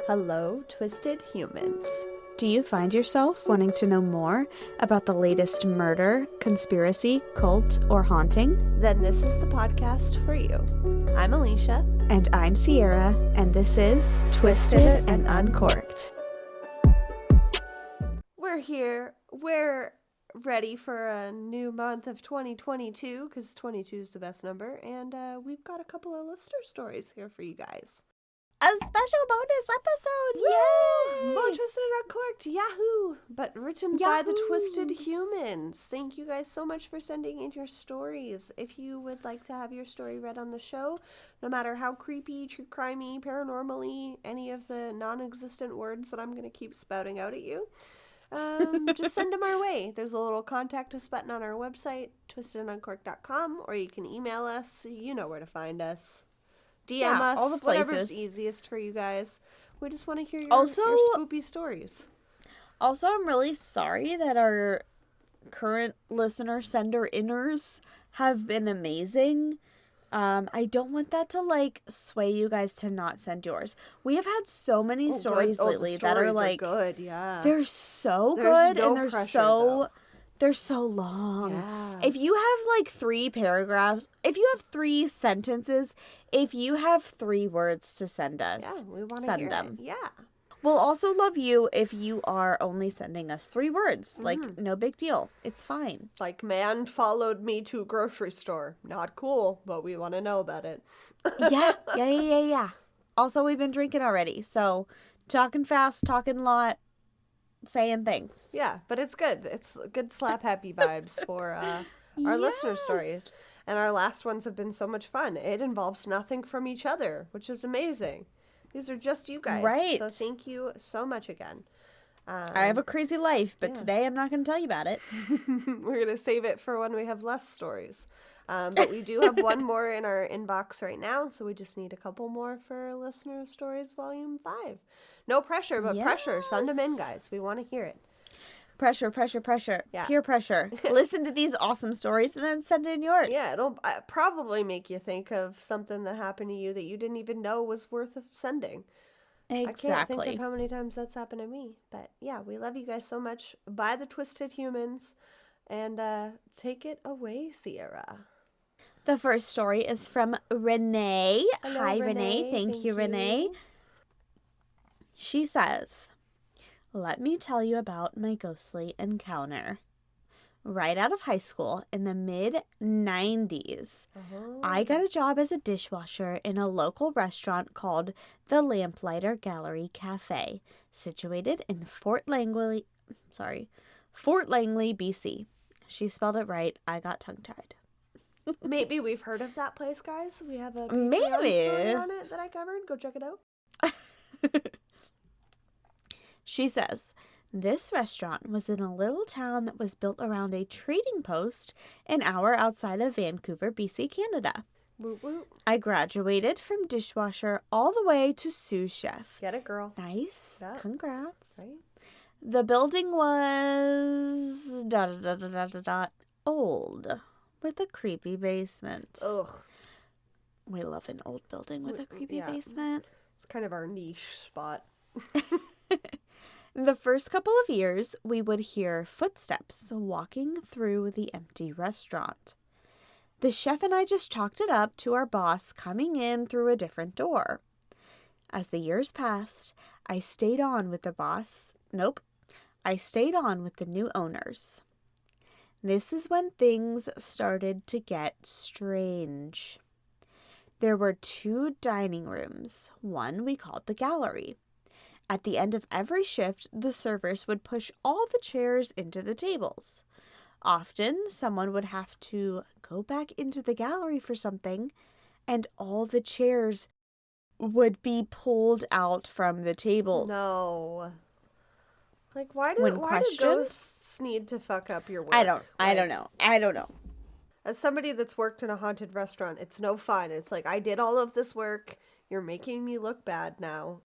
Hello, twisted humans. Do you find yourself wanting to know more about the latest murder, conspiracy, cult, or haunting? Then this is the podcast for you. I'm Alicia. And I'm Sierra, and this is Twisted and Uncorked. We're here. We're ready for a new month of 2022, because 22 is the best number, and we've got a couple of listener stories here for you guys. A special bonus episode! Yay! Yay! More Twisted and Uncorked, yahoo! But written by the Twisted Humans. Thank you guys so much for sending in your stories. If you would like to have your story read on the show, no matter how creepy, true crimey, paranormally, any of the non-existent words that I'm going to keep spouting out at you, just send them our way. There's a little contact us button on our website, twistedanduncorked.com, or you can email us. You know where to find us. DM us, all the places. Whatever's easiest for you guys. We just want to hear your spoopy stories. Also, I'm really sorry that our current listener sender-inners have been amazing. I don't want that to, sway you guys to not send yours. We have had so many stories lately that are, good, yeah. They're so There's good, no and they're pressure, they're so long. Yeah. If you have 3 paragraphs, if you have 3 sentences, if you have 3 words to send us, Yeah, we want to send hear them. it. Yeah. We'll also love you if you are only sending us 3 words. No big deal. It's fine. Like, man followed me to grocery store. Not cool, but we want to know about it. Yeah. Also, we've been drinking already, so talking fast, talking a lot, saying things. Yeah, but it's good. It's good slap happy vibes for our listener stories. And our last ones have been so much fun. It involves nothing from each other, which is amazing. These are just you guys. Right. So thank you so much again. I have a crazy life, but today I'm not going to tell you about it. We're going to save it for when we have less stories. But we do have one more in our inbox right now, so we just need a couple more for Listener Stories Volume 5. No pressure, but pressure. Send them in, guys. We want to hear it. Pressure. Yeah. Peer pressure. Listen to these awesome stories and then send in yours. Yeah, it'll probably make you think of something that happened to you that you didn't even know was worth of sending. Exactly. I can't think of how many times that's happened to me. But yeah, we love you guys so much. By the Twisted Humans. And take it away, Sierra. The first story is from Renee. Hello, Hi, Renee. Thank you, Renee. She says, "Let me tell you about my ghostly encounter. Right out of high school in the mid-90s, I got a job as a dishwasher in a local restaurant called the Lamplighter Gallery Cafe, situated in Fort Langley, BC. She spelled it right. I got tongue-tied. Maybe we've heard of that place, guys. We have a Patreon story on it that I covered. Go check it out. She says, this restaurant was in a little town that was built around a trading post an hour outside of Vancouver, BC, Canada. Woot woot. I graduated from dishwasher all the way to sous chef. Get it, girl. Nice. Yeah. Congrats. Right? The building was old with a creepy basement. Ugh. We love an old building with a creepy basement. It's kind of our niche spot. The first couple of years, we would hear footsteps walking through the empty restaurant. The chef and I just chalked it up to our boss coming in through a different door. As the years passed, I stayed on with the boss. Nope. I stayed on with the new owners. This is when things started to get strange. There were 2 dining rooms. One we called the gallery. At the end of every shift, the servers would push all the chairs into the tables. Often, someone would have to go back into the gallery for something, and all the chairs would be pulled out from the tables. No. Why do ghosts need to fuck up your work? I don't know. As somebody that's worked in a haunted restaurant, it's no fun. It's I did all of this work. You're making me look bad now.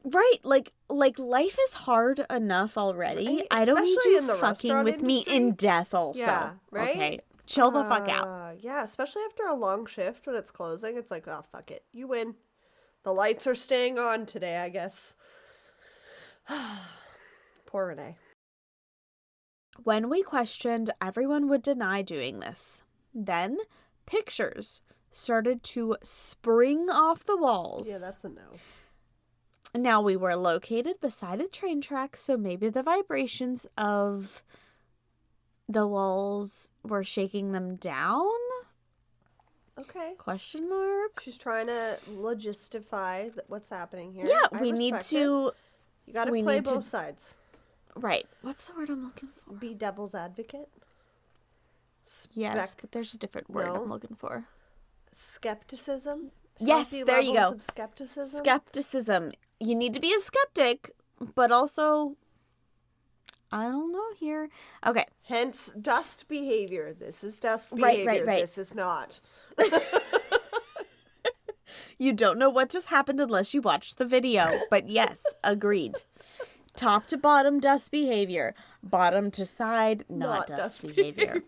Right, life is hard enough already. Right? I don't need Especially in you the fucking with me industry. in death also. Yeah, right? Okay, chill the fuck out. Yeah, especially after a long shift when it's closing. It's oh, fuck it. You win. The lights are staying on today, I guess. Poor Renee. When we questioned, everyone would deny doing this. Then, pictures started to spring off the walls. Yeah, that's a no. Now, we were located beside a train track, so maybe the vibrations of the walls were shaking them down? Okay. Question mark? She's trying to logistify what's happening here. Yeah, I we need respect to... it. You gotta play both sides. Right. What's the word I'm looking for? Be devil's advocate. Yes, but there's a different word I'm looking for. Skepticism? Yes, Healthy there you go. levels of skepticism? Skepticism. You need to be a skeptic, but also, I don't know here. Okay. Hence, dust behavior. This is dust behavior. Right. This is not. You don't know what just happened unless you watch the video. But yes, agreed. Top to bottom dust behavior. Bottom to side, not dust behavior.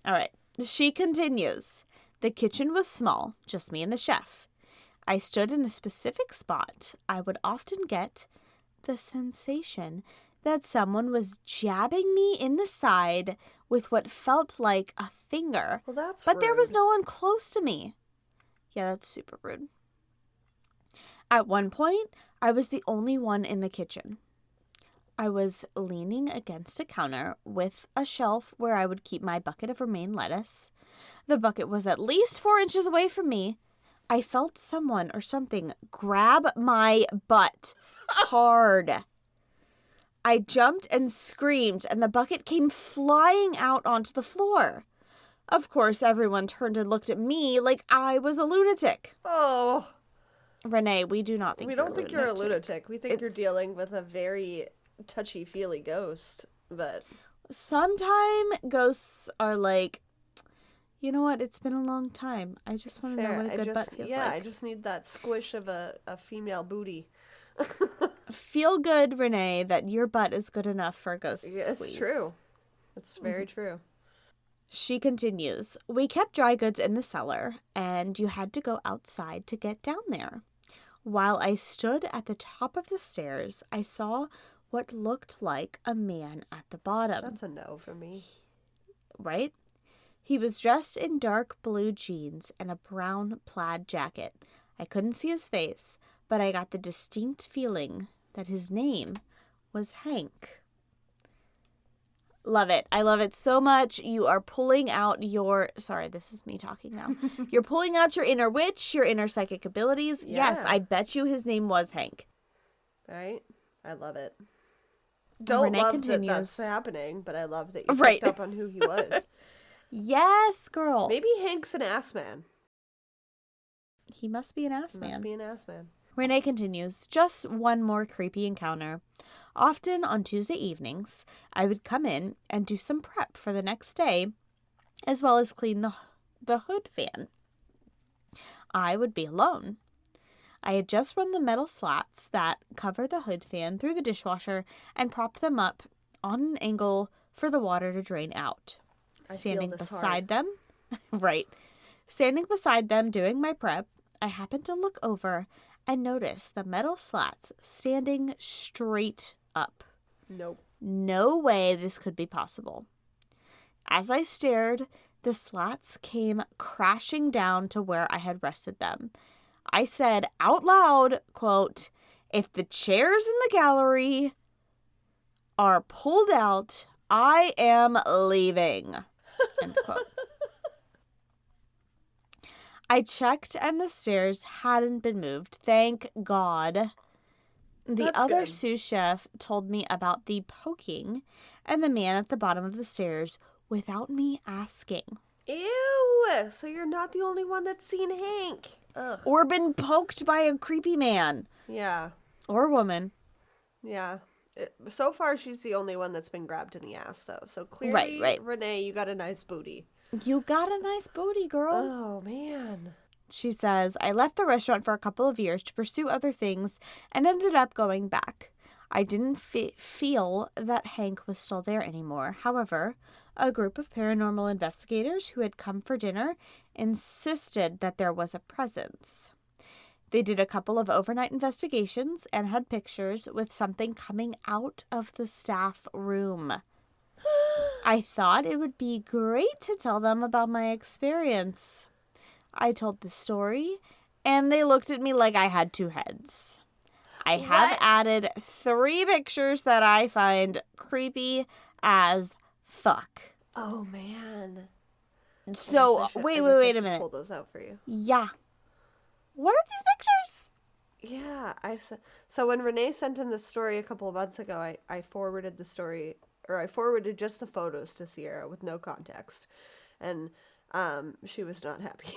All right. She continues. The kitchen was small, just me and the chef. I stood in a specific spot. I would often get the sensation that someone was jabbing me in the side with what felt like a finger. Well, that's But rude. there was no one close to me. Yeah, that's super rude. At one point, I was the only one in the kitchen. I was leaning against a counter with a shelf where I would keep my bucket of romaine lettuce. The bucket was at least 4 inches away from me. I felt someone or something grab my butt hard. I jumped and screamed, and the bucket came flying out onto the floor. Of course, everyone turned and looked at me like I was a lunatic. Oh. Renee, we do not think We you're don't think you're a lunatic. We think you're dealing with a very touchy-feely ghost, but... Sometimes ghosts are like, you know what? It's been a long time. I just want to know what a good butt feels like. Yeah, I just need that squish of a female booty. Feel good, Renee, that your butt is good enough for a ghost to squeeze. It's true. It's very true. She continues, we kept dry goods in the cellar, and you had to go outside to get down there. While I stood at the top of the stairs, I saw what looked like a man at the bottom. That's a no for me. Right? He was dressed in dark blue jeans and a brown plaid jacket. I couldn't see his face, but I got the distinct feeling that his name was Hank. Love it. I love it so much. You are pulling out your... Sorry, this is me talking now. You're pulling out your inner witch, your inner psychic abilities. Yeah. Yes, I bet you his name was Hank. Right? I love it. Don't Renee love continues. that that's happening, but I love that you Right. picked up on who he was. Yes, girl. Maybe Hank's an ass man. He must be an ass He man. must be an ass man. Renee continues, just one more creepy encounter. Often on Tuesday evenings, I would come in and do some prep for the next day, as well as clean the hood fan. I would be alone. I had just run the metal slats that cover the hood fan through the dishwasher and propped them up on an angle for the water to drain out. Standing beside them, right. Standing beside them doing my prep, I happened to look over and notice the metal slats standing straight up. Nope. No way this could be possible. As I stared, the slats came crashing down to where I had rested them. I said out loud, quote, "If the chairs in the gallery are pulled out, I am leaving." End quote. I checked and the stairs hadn't been moved. Thank God. The That's other good. sous chef told me about the poking and the man at the bottom of the stairs without me asking. Ew! So you're not the only one that's seen Hank. Ugh. Or been poked by a creepy man. Yeah. Or woman. Yeah. So far, she's the only one that's been grabbed in the ass, though. So clearly, Right. Renee, you got a nice booty. You got a nice booty, girl. Oh, man. She says, I left the restaurant for a couple of years to pursue other things and ended up going back. I didn't feel that Hank was still there anymore. However, a group of paranormal investigators who had come for dinner insisted that there was a presence. They did a couple of overnight investigations and had pictures with something coming out of the staff room. I thought it would be great to tell them about my experience. I told the story, and they looked at me like I had two heads. I have added 3 pictures that I find creepy as fuck. Oh, man. So, wait a minute. Pull those out for you. Yeah. What are these pictures? Yeah, so when Renee sent in this story a couple of months ago, I forwarded the story, or I forwarded just the photos to Sierra with no context, and she was not happy.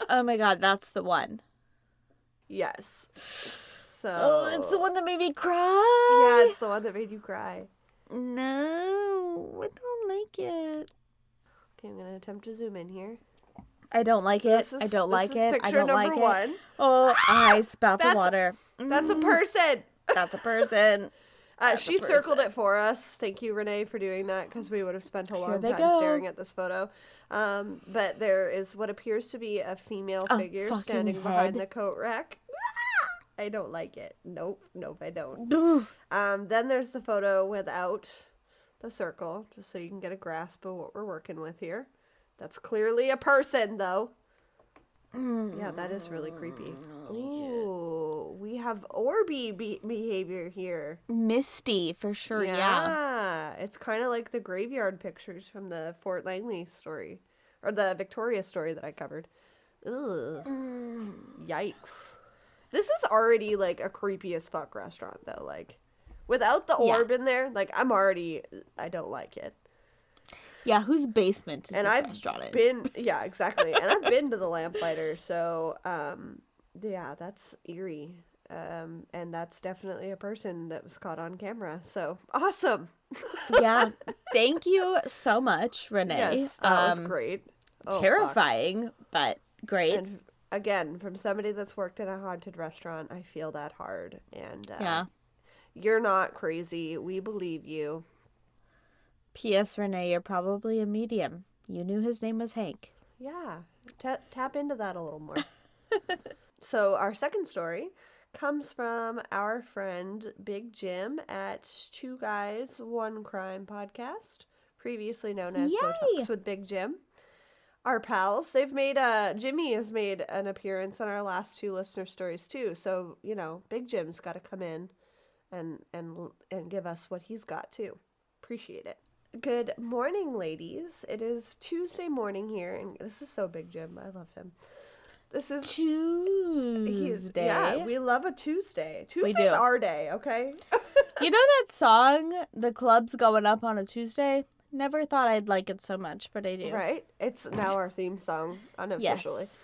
Oh my god, that's the one. Yes. So. Oh, it's the one that made me cry. Yeah, it's the one that made you cry. No, I don't like it. Okay, I'm gonna attempt to zoom in here. I don't like it. I don't like it. I don't like it. Oh, eyes about to water. That's a person. That's a person. She circled it for us. Thank you, Renee, for doing that, because we would have spent a long time staring at this photo. But there is what appears to be a female figure standing behind the coat rack. I don't like it. Nope, I don't. Then there's the photo without the circle, just so you can get a grasp of what we're working with here. That's clearly a person, though. Yeah, that is really creepy. Ooh, we have Orby behavior here. Misty, for sure, yeah. It's kind of like the graveyard pictures from the Fort Langley story, or the Victoria story that I covered. Ugh. Yikes. This is already, like, a creepy as fuck restaurant, though. Like, without the orb in there, like, I don't like it. Yeah, whose basement is this restaurant in? Yeah, exactly. And I've been to the Lamplighter, so, yeah, that's eerie. And that's definitely a person that was caught on camera. So, awesome. Yeah. Thank you so much, Renee. Yes, that was great. Terrifying, but great. And again, from somebody that's worked in a haunted restaurant, I feel that hard. And you're not crazy. We believe you. P.S. Renee, you're probably a medium. You knew his name was Hank. Yeah. Tap into that a little more. So our second story comes from our friend Big Jim at 2 Guys, 1 Crime podcast, previously known as Botox with Big Jim. Our pals, Jimmy has made an appearance on our last 2 listener stories too. So, you know, Big Jim's got to come in and give us what he's got too. Appreciate it. Good morning, ladies. It is Tuesday morning here, and this is so Big Jim. I love him. This is Tuesday. Yeah, we love a Tuesday. Tuesday's our day, okay? You know that song, The Club's Going Up on a Tuesday? Never thought I'd like it so much, but I do. Right? It's now our theme song, unofficially. Yes.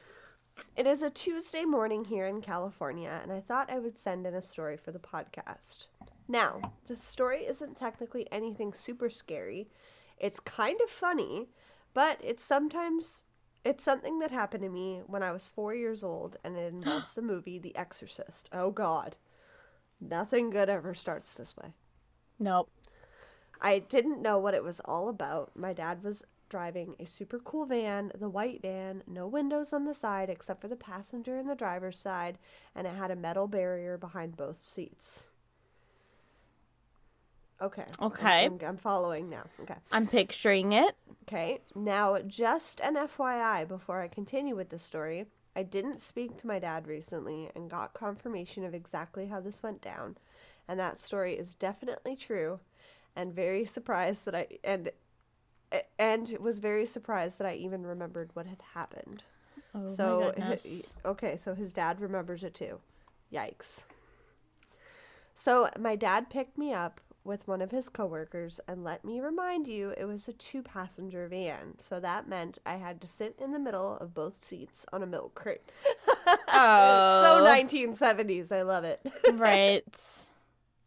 It is a Tuesday morning here in California, and I thought I would send in a story for the podcast. Now, the story isn't technically anything super scary. It's kind of funny, but it's something that happened to me when I was 4 years old, and it involves the movie The Exorcist. Oh, God. Nothing good ever starts this way. Nope. I didn't know what it was all about. My dad was driving a super cool van, the white van, no windows on the side except for the passenger and the driver's side, and it had a metal barrier behind both seats. Okay. I'm following now. Okay. I'm picturing it. Okay. Now, just an FYI before I continue with the story, I didn't speak to my dad recently and got confirmation of exactly how this went down, and that story is definitely true, and very surprised that was very surprised that I even remembered what had happened. Oh, so, my goodness. So his dad remembers it too. Yikes. So my dad picked me up with one of his coworkers, and let me remind you, it was a 2-passenger van, so that meant I had to sit in the middle of both seats on a milk crate. Oh. So 1970s, I love it. Right.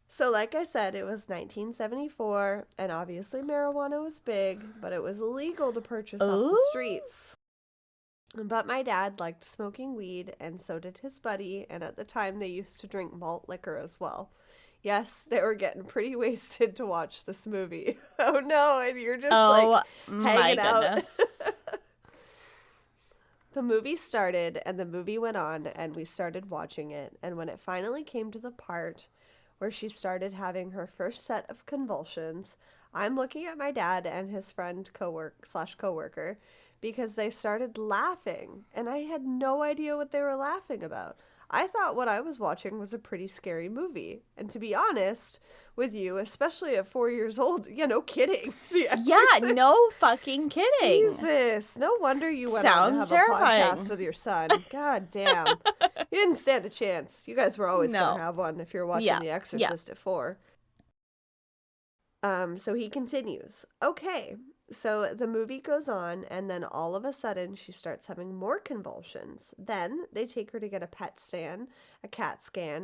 So like I said, it was 1974, and obviously marijuana was big, but it was illegal to purchase off the streets. But my dad liked smoking weed, and so did his buddy, and at the time they used to drink malt liquor as well. Yes, they were getting pretty wasted to watch this movie. Oh no, and you're just hanging out. The movie started and the movie went on and we started watching it. And when it finally came to the part where she started having her first set of convulsions, I'm looking at my dad and his friend coworker because they started laughing and I had no idea what they were laughing about. I thought what I was watching was a pretty scary movie. And to be honest with you, especially at 4 years old, no kidding. The Exorcist. Yeah, no fucking kidding. Jesus. No wonder you went Sounds on to have terrifying. a podcast with your son. God damn. You didn't stand a chance. You guys were always going to have one if you're watching The Exorcist at 4. So he continues. Okay. So the movie goes on, and then all of a sudden she starts having more convulsions. Then they take her to get a CAT scan,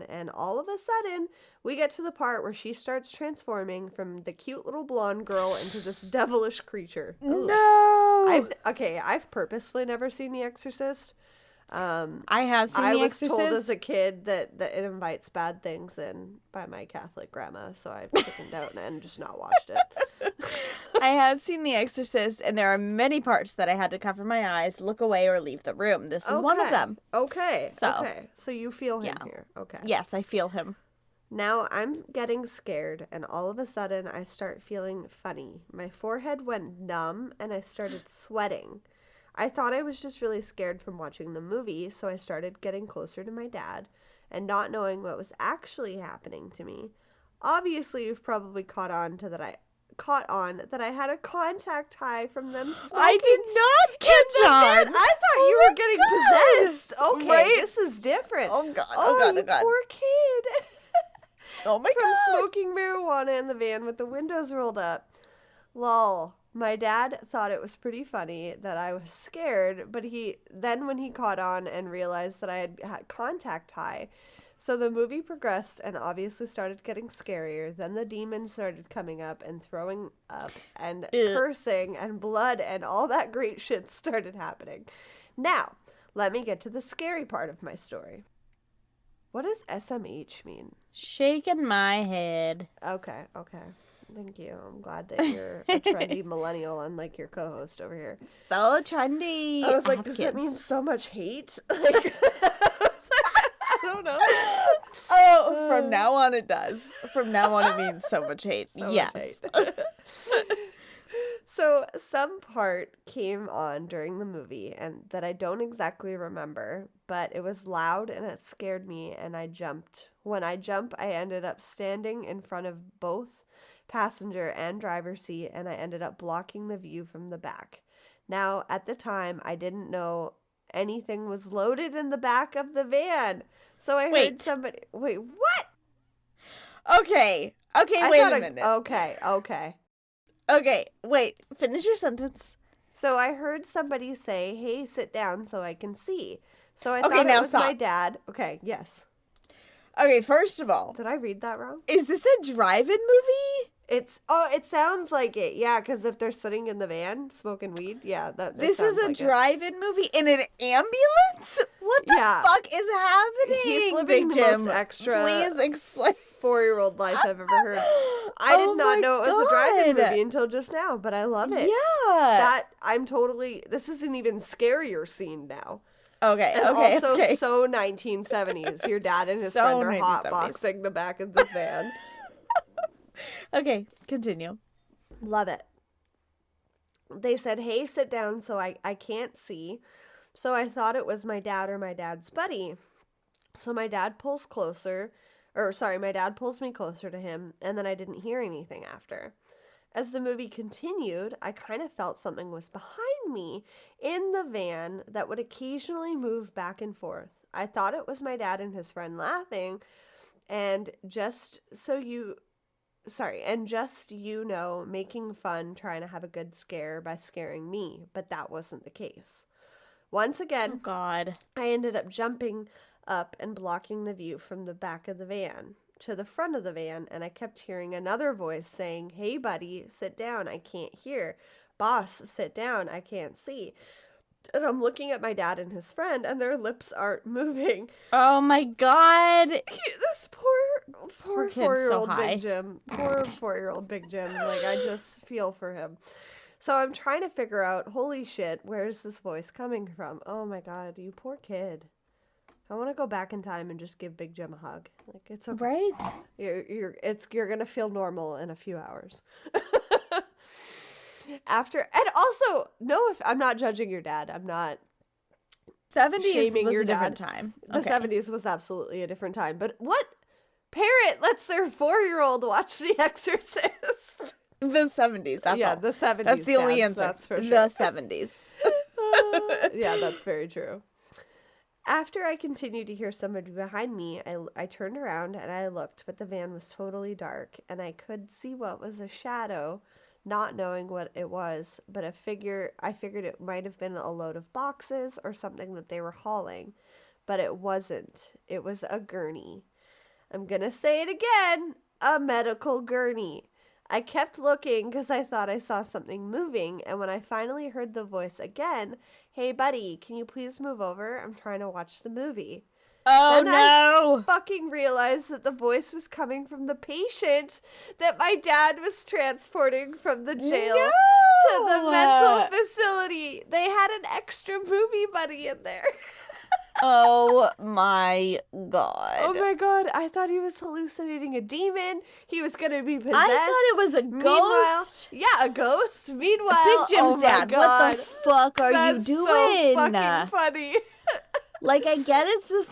and all of a sudden we get to the part where she starts transforming from the cute little blonde girl into this devilish creature. Ugh. No! I've purposefully never seen The Exorcist. I have seen The Exorcist. I was told as a kid that it invites bad things in by my Catholic grandma, so I've chickened out and just not watched it. I have seen The Exorcist, and there are many parts that I had to cover my eyes, look away, or leave the room. This is one of them. Okay. So you feel him here. Okay. Yes, I feel him. Now I'm getting scared, and all of a sudden I start feeling funny. My forehead went numb, and I started sweating. I thought I was just really scared from watching the movie, so I started getting closer to my dad and not knowing what was actually happening to me. Obviously, you've probably caught on that I had a contact high from them smoking. I did not catch on. I thought you were getting possessed. Okay, right? This is different. Oh God! Oh God! You poor kid. Oh my God! From smoking marijuana in the van with the windows rolled up. Lol. My dad thought it was pretty funny that I was scared, but when he caught on and realized that I had contact high. So the movie progressed and obviously started getting scarier. Then the demons started coming up and throwing up and cursing and blood and all that great shit started happening. Now, let me get to the scary part of my story. What does SMH mean? Shaking my head. Okay. Thank you. I'm glad that you're a trendy millennial, unlike your co-host over here. So trendy. I was like, does that mean so much hate? I don't know. Oh, from now on it does. From now on it means so much hate. Yes. Much hate. So some part came on during the movie and that I don't exactly remember, but it was loud and it scared me and I jumped. When I jumped, I ended up standing in front of both passenger and driver's seat, and I ended up blocking the view from the back. Now, at the time, I didn't know anything was loaded in the back of the van. So I heard somebody... Wait, what? Okay, wait a minute. Okay, wait, finish your sentence. So I heard somebody say, hey, sit down so I can see. So I thought it was my dad. Okay, yes. Okay, first of all... Did I read that wrong? Is this a drive-in movie? It sounds like it. Yeah, because if they're sitting in the van smoking weed, yeah, this is a drive-in movie in an ambulance? What the fuck is happening? He's living the most extra. Please explain. 4-year-old life I've ever heard. I did not know it was a drive-in movie until just now, but I love it. Yeah. This is an even scarier scene now. Okay, and okay, also so 1970s. Your dad and his friend are hotboxing the back of this van. Okay, continue. Love it. They said, hey, sit down so I can't see. So I thought it was my dad or my dad's buddy. So my dad pulls me closer to him, and then I didn't hear anything after. As the movie continued, I kind of felt something was behind me in the van that would occasionally move back and forth. I thought it was my dad and his friend laughing, and making fun, trying to have a good scare by scaring me, but that wasn't the case. Once again, oh God, I ended up jumping up and blocking the view from the back of the van to the front of the van, and I kept hearing another voice saying, hey buddy, sit down, I can't hear. Boss, sit down, I can't see. And I'm looking at my dad and his friend, and their lips aren't moving. Oh my God. This poor 4-year-old so Big Jim. Poor 4-year-old Big Jim. Like, I just feel for him. So I'm trying to figure out, holy shit, where is this voice coming from? Oh my God, you poor kid. I want to go back in time and just give Big Jim a hug. Like, it's okay. Right? You're going to feel normal in a few hours. And also, no, if I'm not judging your dad. I'm not 70s shaming was your a different dad. time. The 70s was absolutely a different time. But what parent lets their 4-year-old watch The Exorcist? The 70s, that's all. The 70s. That's the only answer. That's for sure. The 70s. Yeah, that's very true. After I continued to hear somebody behind me, I turned around and I looked, but the van was totally dark, and I could see what was a shadow, not knowing what it was, but I figured it might have been a load of boxes or something that they were hauling, but it wasn't. It was a gurney. I'm gonna say it again, a medical gurney. I kept looking because I thought I saw something moving, and when I finally heard the voice again, "Hey buddy, can you please move over? I'm trying to watch the movie." Oh, then no! I fucking realized that the voice was coming from the patient that my dad was transporting from the jail to the mental facility. They had an extra movie buddy in there. Oh my God. Oh my God, I thought he was hallucinating a demon. He was going to be possessed. I thought it was a ghost. Yeah, a ghost. Meanwhile, Big Jim's dad, God, what the fuck are you doing? So fucking funny. Like, I get it's the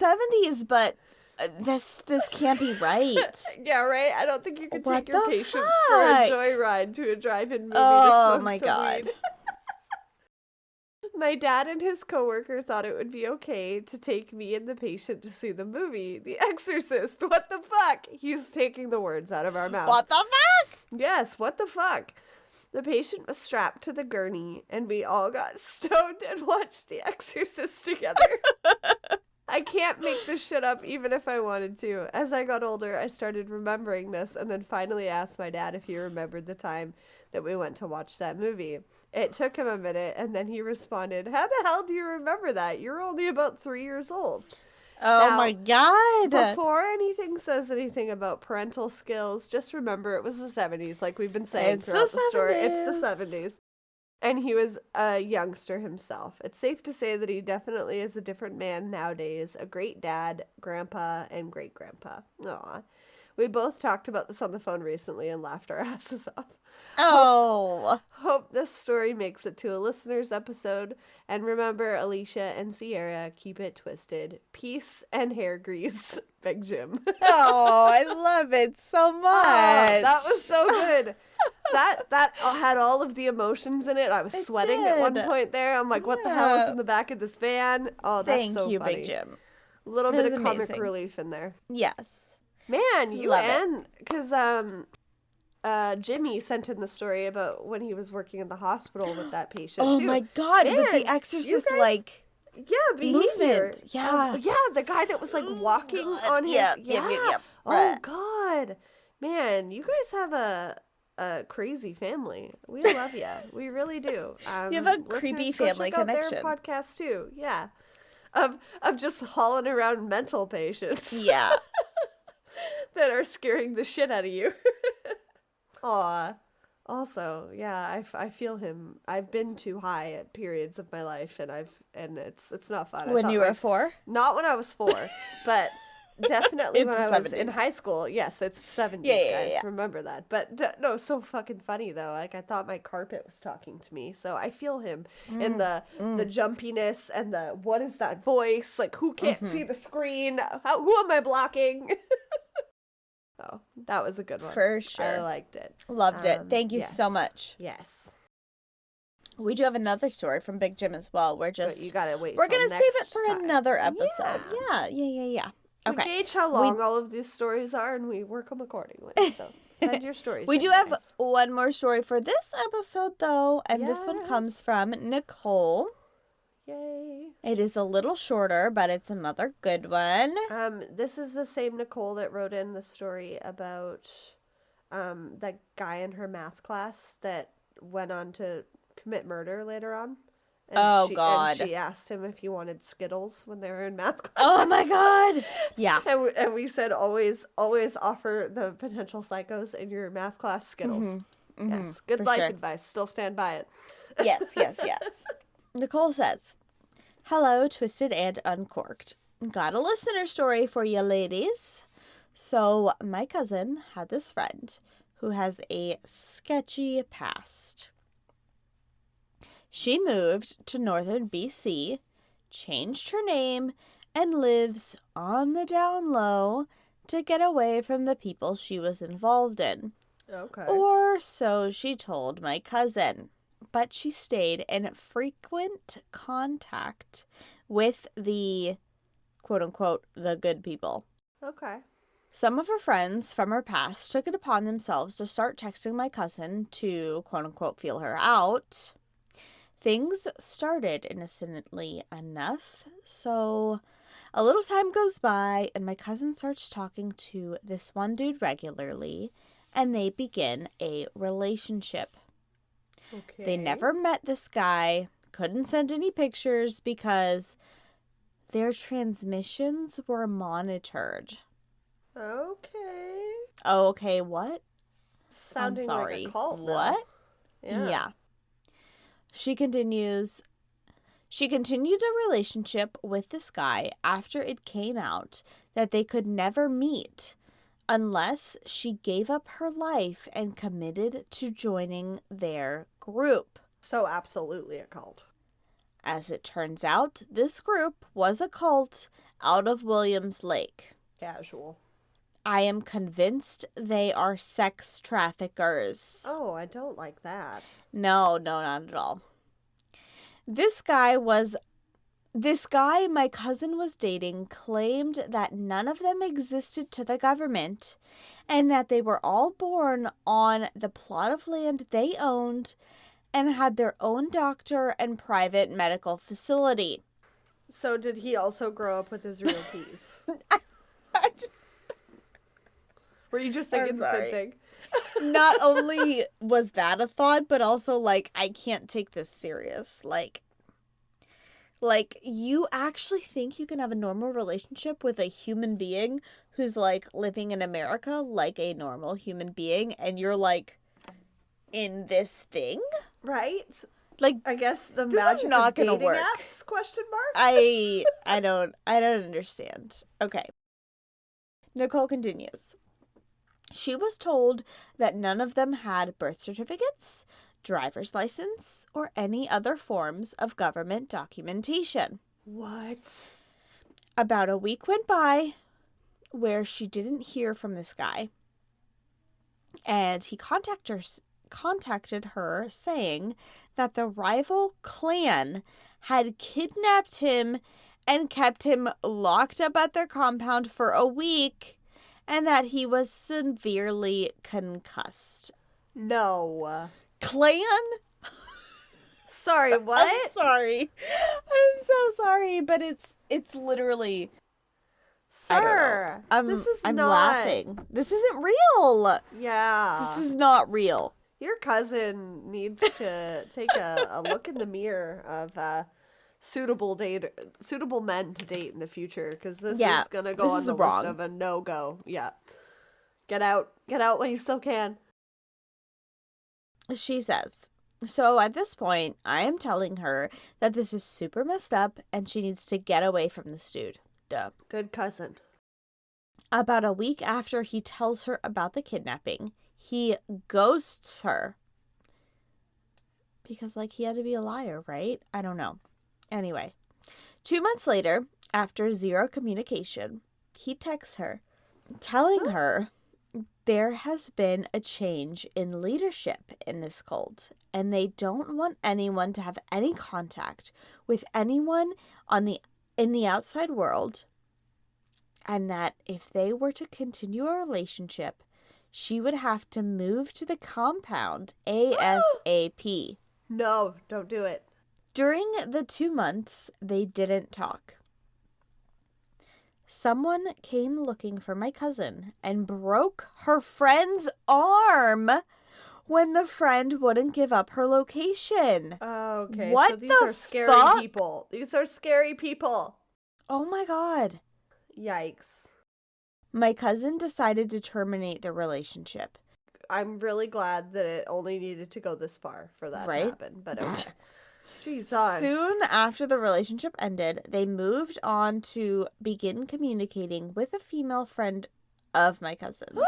70s, but this can't be right. Yeah, right? I don't think you could What take your the patients for a fuck? joyride to a drive-in movie Oh to smoke my some God. weed. My dad and his coworker thought it would be okay to take me and the patient to see the movie, The Exorcist. What the fuck? He's taking the words out of our mouth. What the fuck? Yes, what the fuck? The patient was strapped to the gurney, and we all got stoned and watched The Exorcist together. I can't make this shit up even if I wanted to. As I got older, I started remembering this and then finally asked my dad if he remembered the time that we went to watch that movie. It took him a minute, and then he responded, "How the hell do you remember that? You're only about 3 years old." Oh Now, my God. Before anything says anything about parental skills, just remember it was the 70s, like we've been saying throughout the story. It's the 70s. And he was a youngster himself. It's safe to say that he definitely is a different man nowadays. A great dad, grandpa, and great-grandpa. Aw. We both talked about this on the phone recently and laughed our asses off. Oh. Hope this story makes it to a listener's episode. And remember, Alicia and Sierra, keep it twisted. Peace and hair grease, Big Jim. Oh, I love it so much. Oh, that was so good. That had all of the emotions in it. I was sweating at one point there. I'm like, what the hell is in the back of this van? Oh, that's so funny. Thank you, Big Jim. A little bit of comic amazing. relief in there. Yes. Man, you Love and because Jimmy sent in the story about when he was working in the hospital with that patient. Oh too. my God, Man, with the Exorcist, guys- like, Yeah, behavior. movement. Yeah. Yeah, the guy that was like walking on his. Yep. Oh God, man, you guys have a crazy family. We love you. We really do. You have a creepy listeners, go family check out connection. Their podcast too. Yeah, of just hauling around mental patients. Yeah. That are scaring the shit out of you. Aw. Also, yeah, I feel him. I've been too high at periods of my life, and it's not fun. When you were 4? Not when I was 4, but definitely It's when I was in 70s. high school. Yes, it's 70s, guys. Yeah. Remember that. But no, so fucking funny though. Like I thought my carpet was talking to me, so I feel him in the jumpiness and the what is that voice? Like who can't see the screen? Who am I blocking? Oh, that was a good one. For sure. I liked it. Loved it. Thank you yes. so much. Yes. We do have another story from Big Jim as well. But you gotta wait. We're till going to save next it for time. another episode. Yeah. We Okay. gauge how long all of these stories are, and we work them accordingly. So send your stories. We in, do have guys. one more story for this episode, though, and this one Yes. comes from Nicole. Yay. It is a little shorter, but it's another good one. This is the same Nicole that wrote in the story about that guy in her math class that went on to commit murder later on. And God. And she asked him if he wanted Skittles when they were in math class. Oh my God. Yeah. And we said always offer the potential psychos in your math class Skittles. Yes. Good life advice. Still stand by it. Yes. Nicole says, "Hello, Twisted and Uncorked. Got a listener story for you ladies. So my cousin had this friend who has a sketchy past. She moved to northern BC, changed her name, and lives on the down low to get away from the people she was involved in. Okay. Or so she told my cousin. But she stayed in frequent contact with the, quote-unquote, the good people. Okay. Some of her friends from her past took it upon themselves to start texting my cousin to, quote-unquote, feel her out. Things started innocently enough, so a little time goes by and my cousin starts talking to this one dude regularly, and they begin a relationship. Okay. They never met this guy, couldn't send any pictures because their transmissions were monitored. Okay. Okay, what? Sounding I'm sorry. like a cult now. What? Yeah. She continued a relationship with this guy after it came out that they could never meet unless she gave up her life and committed to joining their group. So absolutely a cult. As it turns out, this group was a cult out of Williams Lake. Casual. I am convinced they are sex traffickers. Oh, I don't like that. No, not at all. This guy my cousin was dating claimed that none of them existed to the government and that they were all born on the plot of land they owned and had their own doctor and private medical facility. So did he also grow up with his real keys? Were you just thinking the same thing? Not only was that a thought, but also, like, I can't take this serious. Like, you actually think you can have a normal relationship with a human being who's, like, living in America like a normal human being, and you're, like, in this thing? Right? Like, I guess the this magic is not of gonna dating work. apps? Question mark? I don't understand. Okay. Nicole continues. She was told that none of them had birth certificates, driver's license, or any other forms of government documentation. What? About a week went by where she didn't hear from this guy, and he contacted her saying that the rival clan had kidnapped him and kept him locked up at their compound for a week, and that he was severely concussed. No. Clan? Sorry, what? I'm sorry. I'm so sorry, but it's literally... Sir, I'm not... laughing. This isn't real. Yeah. This is not real. Your cousin needs to take a look in the mirror of suitable men to date in the future, because this is gonna go on the list of a no-go. Yeah. Get out while you still can. She says, so at this point, I am telling her that this is super messed up and she needs to get away from this dude. Duh. Good cousin. About a week after he tells her about the kidnapping, he ghosts her. Because, like, he had to be a liar, right? I don't know. Anyway, 2 months later, after zero communication, he texts her, telling her there has been a change in leadership in this cult, and they don't want anyone to have any contact with anyone in the outside world, and that if they were to continue a relationship, she would have to move to the compound ASAP. No, don't do it. During the 2 months, they didn't talk. Someone came looking for my cousin and broke her friend's arm when the friend wouldn't give up her location. Okay, what so these the are scary fuck? people. These are scary people. Oh my god. Yikes. My cousin decided to terminate the relationship. I'm really glad that it only needed to go this far for that to happen. But okay. Jesus. Soon after the relationship ended, they moved on to begin communicating with a female friend of my cousin's.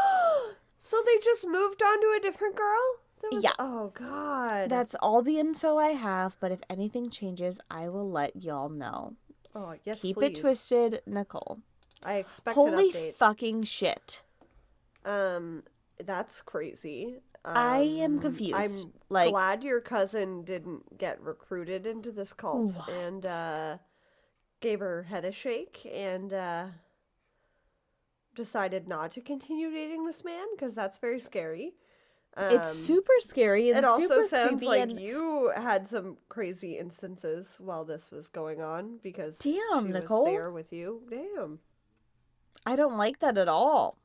So they just moved on to a different girl? Yeah. Oh, God. That's all the info I have, but if anything changes, I will let y'all know. Oh, yes, Keep please. it twisted, Nicole. I expect Holy an update. fucking shit. That's crazy. I am confused. I'm glad your cousin didn't get recruited into this cult and gave her head a shake and decided not to continue dating this man, because that's very scary. It's super scary and it also super sounds creepy, like and you had some crazy instances while this was going on, because she Nicole. was there with you. Damn. I don't like that at all.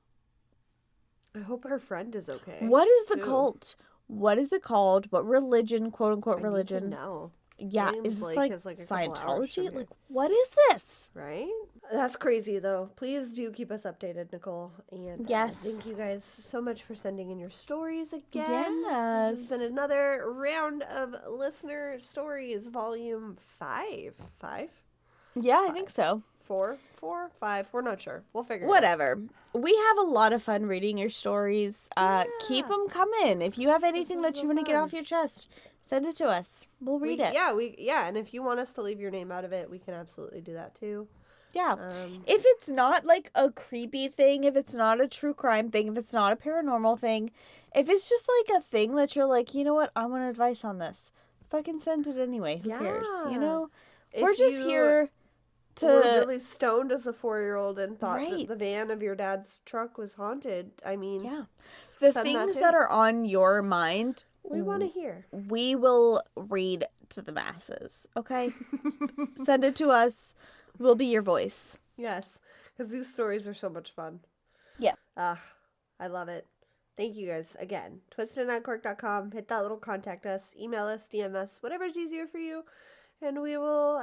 I hope her friend is okay. What is the cult? What is it called? What religion, quote unquote religion? No. Yeah, is this like Scientology? Like, what is this? Right? That's crazy, though. Please do keep us updated, Nicole. And yes, thank you guys so much for sending in your stories again. Yes. This has been another round of listener stories, volume 5. 5? Yeah, I think so. 4, 5. We're not sure. We'll figure Whatever. We have a lot of fun reading your stories. Keep them coming. If you have anything that you want to get off your chest, send it to us. We'll read it. Yeah, and if you want us to leave your name out of it, we can absolutely do that too. Yeah. If it's not like a creepy thing, if it's not a true crime thing, if it's not a paranormal thing, if it's just like a thing that you're like, you know what, I want advice on this, fucking send it anyway. Who cares? You know? We're just here to... were really stoned as a 4-year-old and thought that the van of your dad's truck was haunted. I mean... Yeah. The things that are on your mind... we want to hear. We will read to the masses, okay? Send it to us. We'll be your voice. Yes, because these stories are so much fun. Yeah. I love it. Thank you guys again. twistedanduncorked.com. Hit that little contact us. Email us, DM us, whatever's easier for you. And we will,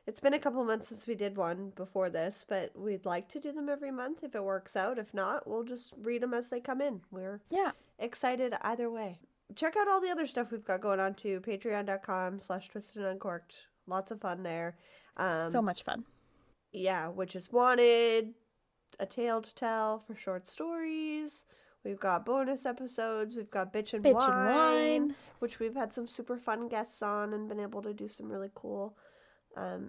it's been a couple months since we did one before this, but we'd like to do them every month if it works out. If not, we'll just read them as they come in. We're excited either way. Check out all the other stuff we've got going on too. Patreon.com/twistedanduncorked. Lots of fun there. So much fun. Yeah, Witches Wanted, A Tale to Tell for short stories. We've got bonus episodes. We've got Bitch and Wine, which we've had some super fun guests on and been able to do some really cool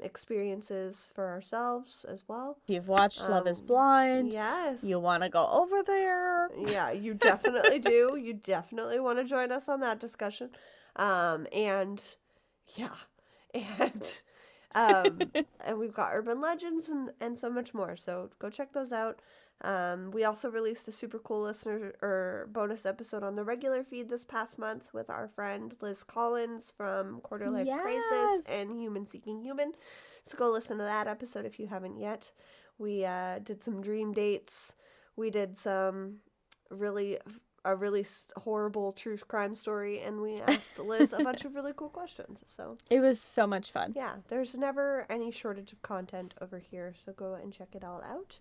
experiences for ourselves as well. If you've watched Love is Blind, yes, you want to go over there. Yeah, you definitely do. You definitely want to join us on that discussion. And we've got urban legends and so much more. So go check those out. We also released a super cool listener or bonus episode on the regular feed this past month with our friend Liz Collins from Quarter Life Crisis and Human Seeking Human. So go listen to that episode if you haven't yet. We did some dream dates. We did some a really horrible true crime story, and we asked Liz a bunch of really cool questions. So it was so much fun. Yeah, there's never any shortage of content over here, so go and check it all out.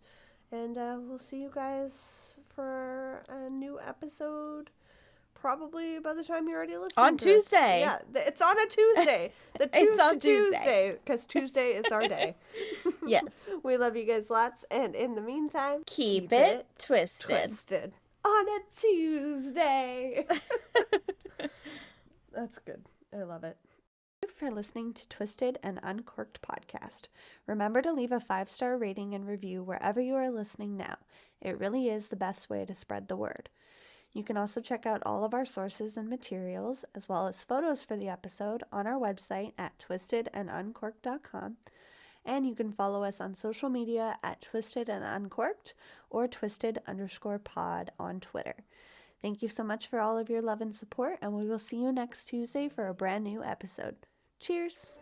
And we'll see you guys for a new episode probably by the time you're already listening on Tuesday. Yeah, it's on a Tuesday. It's on Tuesday, because Tuesday is our day. Yes. We love you guys lots, and in the meantime, keep it twisted. On a Tuesday. That's good. I love it. Thank you for listening to Twisted and Uncorked podcast. Remember to leave a 5-star rating and review wherever you are listening now. It really is the best way to spread the word. You can also check out all of our sources and materials, as well as photos for the episode, on our website at twistedanduncorked.com. And you can follow us on social media at Twisted and Uncorked or Twisted_pod on Twitter. Thank you so much for all of your love and support, and we will see you next Tuesday for a brand new episode. Cheers!